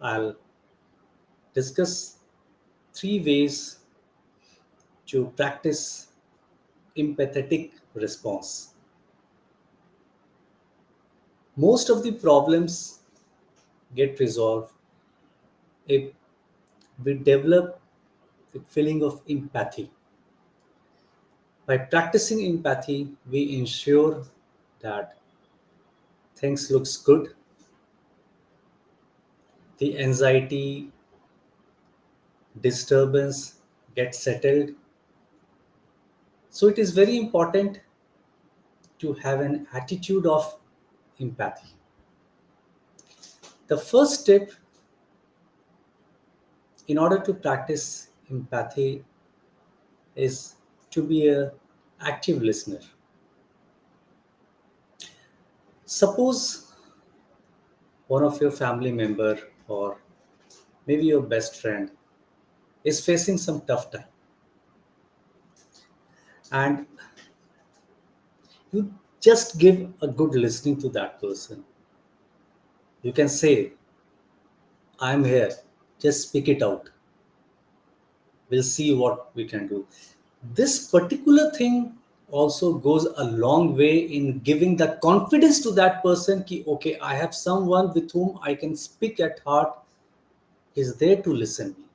I'll discuss three ways to practice empathetic response. Most of the problems get resolved if we develop the feeling of empathy. By practicing empathy, we ensure that things looks good, the anxiety, disturbance gets settled. So it is very important to have an attitude of empathy. The first step in order to practice empathy is to be a active listener. Suppose one of your family member or maybe your best friend is facing some tough time, and you just give a good listening to that person. You can say, I'm here, just speak it out, we'll see what we can do. This particular thing also goes a long way in giving the confidence to that person ki, okay, I have someone with whom I can speak at heart, is there to listen me.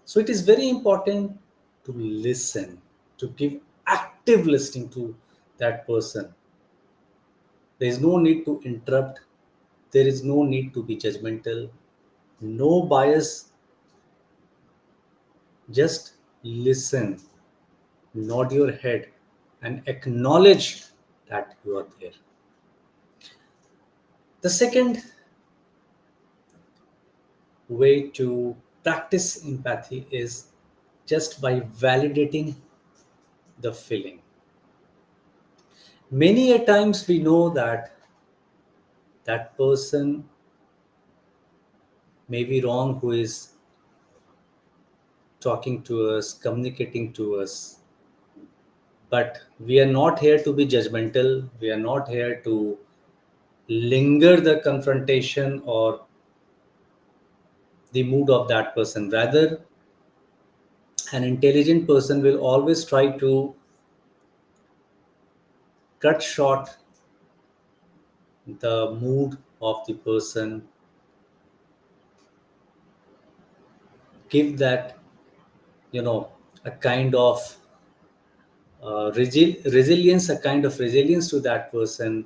So it is very important to listen, to give active listening to that person. There is no need to interrupt, there is no need to be judgmental, no bias, just listen, nod your head, and acknowledge that you are there. The second way to practice empathy is just by validating the feeling. Many a times we know that that person may be wrong who is talking to us, communicating to us, but we are not here to be judgmental. We are not here to linger the confrontation or the mood of that person. Rather, an intelligent person will always try to cut short the mood of the person, give that, you know, a kind of resilience, a kind of resilience to that person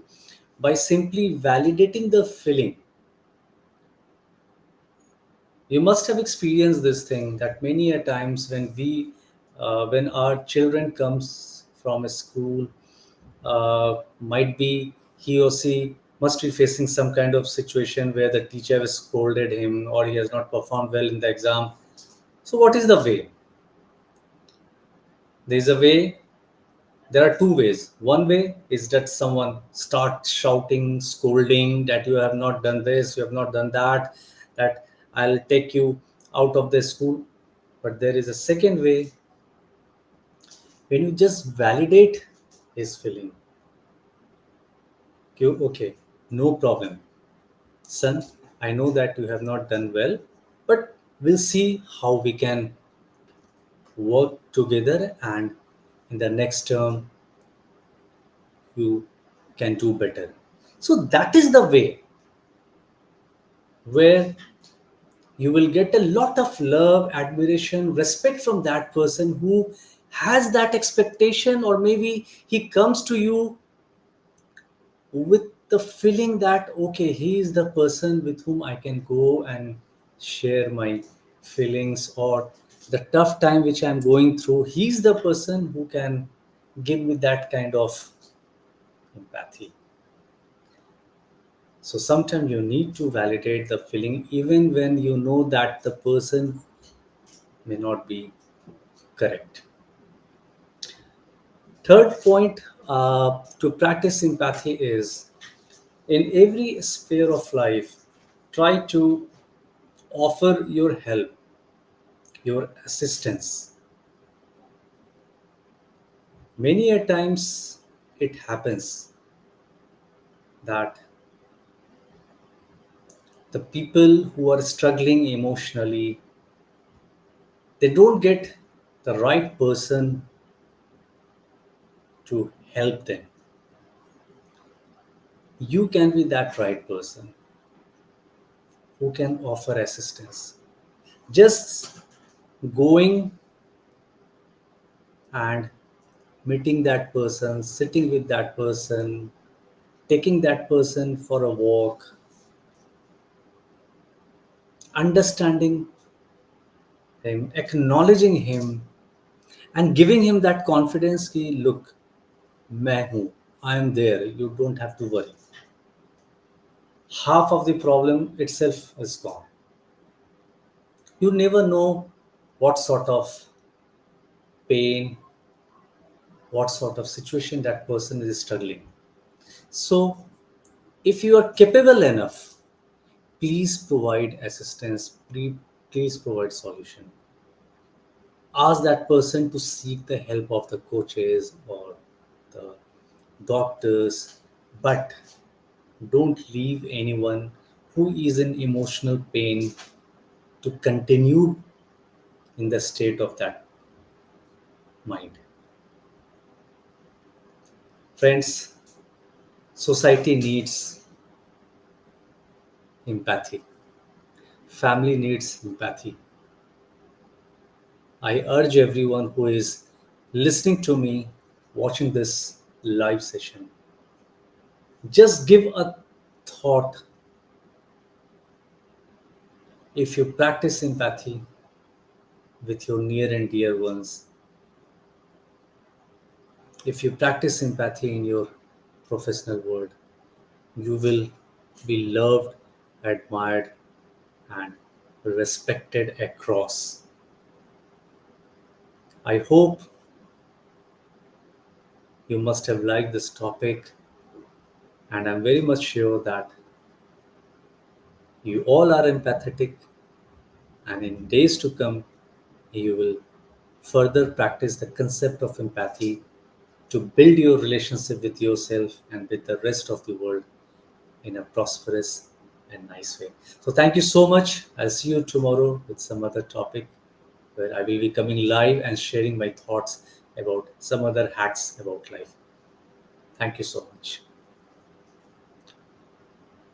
by simply validating the feeling. You must have experienced this thing that many a times when our children comes from a school, might be he or she must be facing some kind of situation where the teacher has scolded him or he has not performed well in the exam. So what is the way? There is a way. There are two ways. One way is that someone starts shouting, scolding that you have not done this, you have not done that, that I'll take you out of the school. But there is a second way when you just validate his feeling. You, okay, no problem. Son, I know that you have not done well, but we'll see how we can work together and in the next term you can do better. So that is the way where you will get a lot of love, admiration, respect from that person who has that expectation, or maybe he comes to you with the feeling that okay, he is the person with whom I can go and share my feelings or the tough time which I'm going through. He's the person who can give me that kind of empathy. So sometimes you need to validate the feeling even when you know that the person may not be correct. Third point to practice empathy is in every sphere of life, try to offer your help, your assistance. Many a times it happens that The people who are struggling emotionally, they don't get the right person to help them. You can be that right person who can offer assistance. Just going and meeting that person, sitting with that person, taking that person for a walk, understanding him, acknowledging him, and giving him that confidence ki, look, main hu, I am there, you don't have to worry. Half of the problem itself is gone. You never know what sort of pain, what sort of situation that person is struggling. So, if you are capable enough, please provide assistance, please provide solution. Ask that person to seek the help of the coaches or the doctors, but don't leave anyone who is in emotional pain to continue in the state of that mind. Friends, society needs empathy. Family needs empathy. I urge everyone who is listening to me, watching this live session, just give a thought. If you practice empathy with your near and dear ones, if you practice empathy in your professional world, you will be loved, admired, and respected across. I hope you must have liked this topic, and I'm very much sure that you all are empathetic, and in days to come, you will further practice the concept of empathy to build your relationship with yourself and with the rest of the world in a prosperous and nice way. So, thank you so much. I'll see you tomorrow with some other topic where I will be coming live and sharing my thoughts about some other hacks about life. Thank you so much.